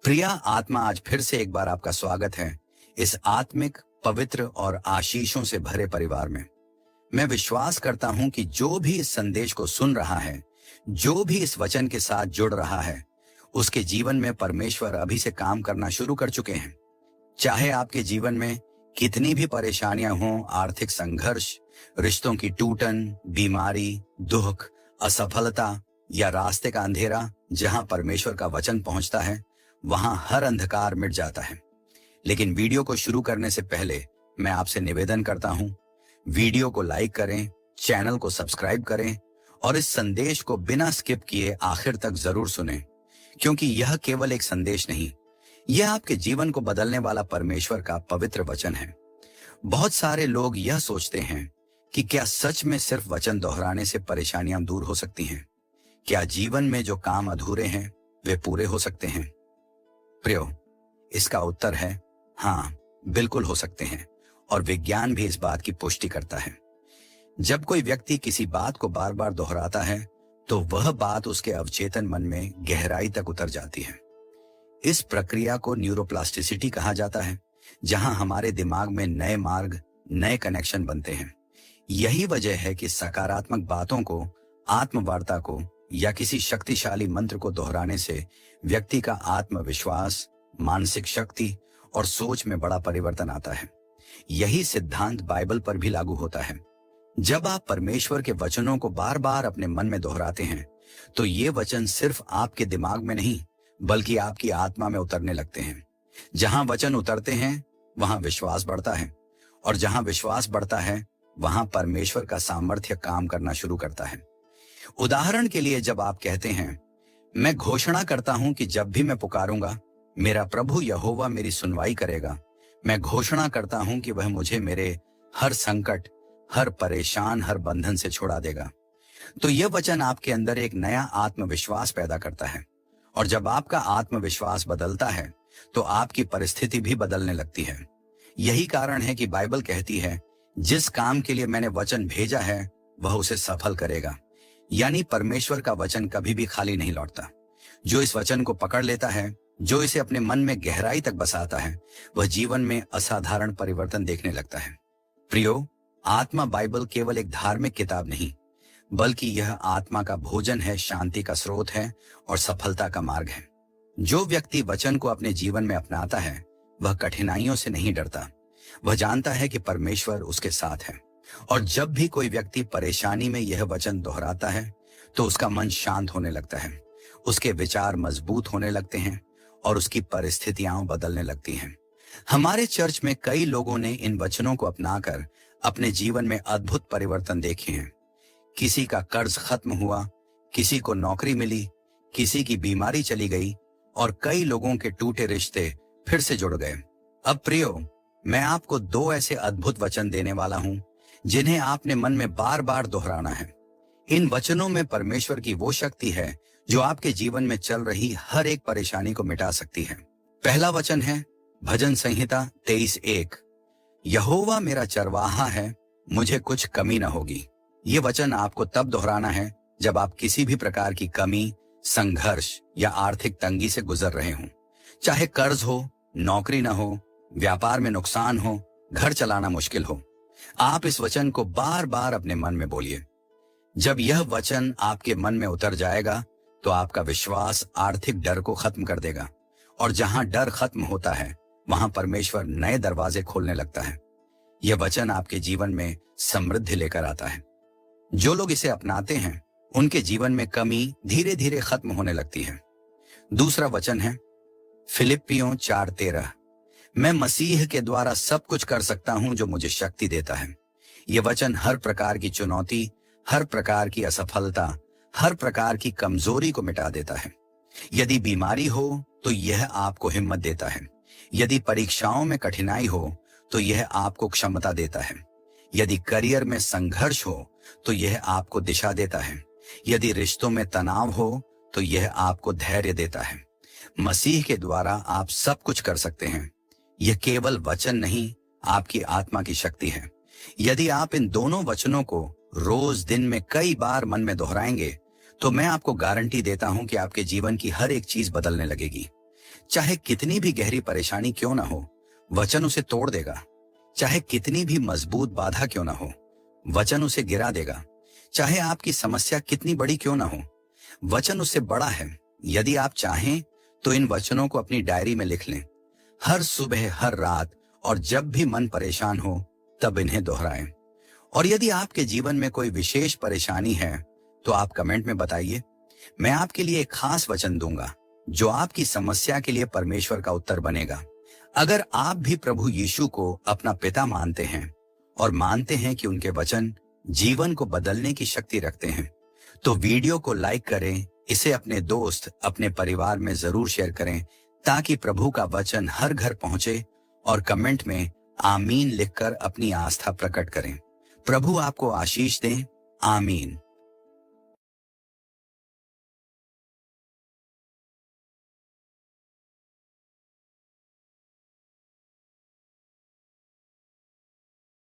प्रिया आत्मा, आज फिर से एक बार आपका स्वागत है इस आत्मिक, पवित्र और आशीषों से भरे परिवार में। मैं विश्वास करता हूं कि जो भी इस संदेश को सुन रहा है, जो भी इस वचन के साथ जुड़ रहा है, उसके जीवन में परमेश्वर अभी से काम करना शुरू कर चुके हैं। चाहे आपके जीवन में कितनी भी परेशानियां हों, आर्थिक संघर्ष, रिश्तों की टूटन, बीमारी, दुख, असफलता या रास्ते का अंधेरा, जहां परमेश्वर का वचन पहुंचता है वहां हर अंधकार मिट जाता है। लेकिन वीडियो को शुरू करने से पहले मैं आपसे निवेदन करता हूं, वीडियो को लाइक करें, चैनल को सब्सक्राइब करें और इस संदेश को बिना स्किप किए आखिर तक जरूर सुनें, क्योंकि यह केवल एक संदेश नहीं, यह आपके जीवन को बदलने वाला परमेश्वर का पवित्र वचन है। बहुत सारे लोग यह सोचते हैं कि क्या सच में सिर्फ वचन दोहराने से परेशानियां दूर हो सकती हैं? क्या जीवन में जो काम अधूरे हैं वे पूरे हो सकते हैं? प्रियो, इसका उत्तर है हाँ, बिल्कुल हो सकते हैं, और विज्ञान भी इस बात की पुष्टि करता है। जब कोई व्यक्ति किसी बात को बार बार दोहराता है तो वह बात उसके अवचेतन मन में गहराई तक उतर जाती है। इस प्रक्रिया को न्यूरोप्लास्टिसिटी कहा जाता है, जहां हमारे दिमाग में नए मार्ग, नए कनेक्शन बनते हैं। यही वजह है कि सकारात्मक बातों को, आत्मवार्ता को या किसी शक्तिशाली मंत्र को दोहराने से व्यक्ति का आत्मविश्वास, मानसिक शक्ति और सोच में बड़ा परिवर्तन आता है। यही सिद्धांत बाइबल पर भी लागू होता है। जब आप परमेश्वर के वचनों को बार बार अपने मन में दोहराते हैं तो ये वचन सिर्फ आपके दिमाग में नहीं बल्कि आपकी आत्मा में उतरने लगते हैं। जहां वचन उतरते हैं वहां विश्वास बढ़ता है, और जहां विश्वास बढ़ता है वहां परमेश्वर का सामर्थ्य काम करना शुरू करता है। उदाहरण के लिए, जब आप कहते हैं, मैं घोषणा करता हूं कि जब भी मैं पुकारूंगा मेरा प्रभु यहोवा मेरी सुनवाई करेगा, मैं घोषणा करता हूं कि वह मुझे मेरे हर संकट, हर परेशान, हर बंधन से छुड़ा देगा, तो यह वचन आपके अंदर एक नया आत्मविश्वास पैदा करता है। और जब आपका आत्मविश्वास बदलता है तो आपकी परिस्थिति भी बदलने लगती है। यही कारण है कि बाइबल कहती है, जिस काम के लिए मैंने वचन भेजा है वह उसे सफल करेगा। यानी परमेश्वर का वचन कभी भी खाली नहीं लौटता। जो इस वचन को पकड़ लेता है, जो इसे अपने मन में गहराई तक बसाता है, वह जीवन में असाधारण परिवर्तन देखने लगता है। प्रियो, आत्मा बाइबल केवल एक धार्मिक किताब नहीं, बल्कि यह आत्मा का भोजन है, शांति का स्रोत है और सफलता का मार्ग है। जो व्यक्ति वचन को अपने जीवन में अपनाता है वह कठिनाइयों से नहीं डरता। वह जानता है कि परमेश्वर उसके साथ है। और जब भी कोई व्यक्ति परेशानी में यह वचन दोहराता है तो उसका मन शांत होने लगता है, उसके विचार मजबूत होने लगते हैं और उसकी परिस्थितियां बदलने लगती हैं। हमारे चर्च में कई लोगों ने इन वचनों को अपनाकर अपने जीवन में अद्भुत परिवर्तन देखे हैं। किसी का कर्ज खत्म हुआ, किसी को नौकरी मिली, किसी की बीमारी चली गई और कई लोगों के टूटे रिश्ते फिर से जुड़ गए। अब प्रियो, मैं आपको दो ऐसे अद्भुत वचन देने वाला हूं जिन्हें आपने मन में बार बार दोहराना है। इन वचनों में परमेश्वर की वो शक्ति है जो आपके जीवन में चल रही हर एक परेशानी को मिटा सकती है। पहला वचन है भजन संहिता 23:1। यहोवा मेरा चरवाहा है, मुझे कुछ कमी न होगी। ये वचन आपको तब दोहराना है जब आप किसी भी प्रकार की कमी, संघर्ष या आर्थिक तंगी से गुजर रहे हों। चाहे कर्ज हो, नौकरी न हो, व्यापार में नुकसान हो, घर चलाना मुश्किल हो, आप इस वचन को बार बार अपने मन में बोलिए। जब यह वचन आपके मन में उतर जाएगा तो आपका विश्वास आर्थिक डर को खत्म कर देगा, और जहां डर खत्म होता है वहां परमेश्वर नए दरवाजे खोलने लगता है। यह वचन आपके जीवन में समृद्धि लेकर आता है। जो लोग इसे अपनाते हैं उनके जीवन में कमी धीरे धीरे खत्म होने लगती है। दूसरा वचन है फिलिप्पियों 4:13। मैं मसीह के द्वारा सब कुछ कर सकता हूं जो मुझे शक्ति देता है। यह वचन हर प्रकार की चुनौती, हर प्रकार की असफलता, हर प्रकार की कमजोरी को मिटा देता है। यदि बीमारी हो तो यह आपको हिम्मत देता है। यदि परीक्षाओं में कठिनाई हो तो यह आपको क्षमता देता है। यदि करियर में संघर्ष हो तो यह आपको दिशा देता है। यदि रिश्तों में तनाव हो तो यह आपको धैर्य देता है। मसीह के द्वारा आप सब कुछ कर सकते हैं। यह केवल वचन नहीं, आपकी आत्मा की शक्ति है। यदि आप इन दोनों वचनों को रोज दिन में कई बार मन में दोहराएंगे तो मैं आपको गारंटी देता हूं कि आपके जीवन की हर एक चीज बदलने लगेगी। चाहे कितनी भी गहरी परेशानी क्यों ना हो, वचन उसे तोड़ देगा। चाहे कितनी भी मजबूत बाधा क्यों ना हो, वचन उसे गिरा देगा। चाहे आपकी समस्या कितनी बड़ी क्यों ना हो, वचन उससे बड़ा है। यदि आप चाहें तो इन वचनों को अपनी डायरी में लिख लें। हर सुबह, हर रात और जब भी मन परेशान हो तब इन्हें दोहराएं। और यदि आपके जीवन में कोई विशेष परेशानी है तो आप कमेंट में बताइए। मैं आपके लिए एक खास वचन दूंगा जो आपकी समस्या के लिए परमेश्वर का उत्तर बनेगा। अगर आप भी प्रभु यीशु को अपना पिता मानते हैं और मानते हैं कि उनके वचन जीवन को बदलने की शक्ति रखते हैं, तो वीडियो को लाइक करें, इसे अपने दोस्त, अपने परिवार में जरूर शेयर करें ताकि प्रभु का वचन हर घर पहुंचे, और कमेंट में आमीन लिखकर अपनी आस्था प्रकट करें। प्रभु आपको आशीष दें। आमीन।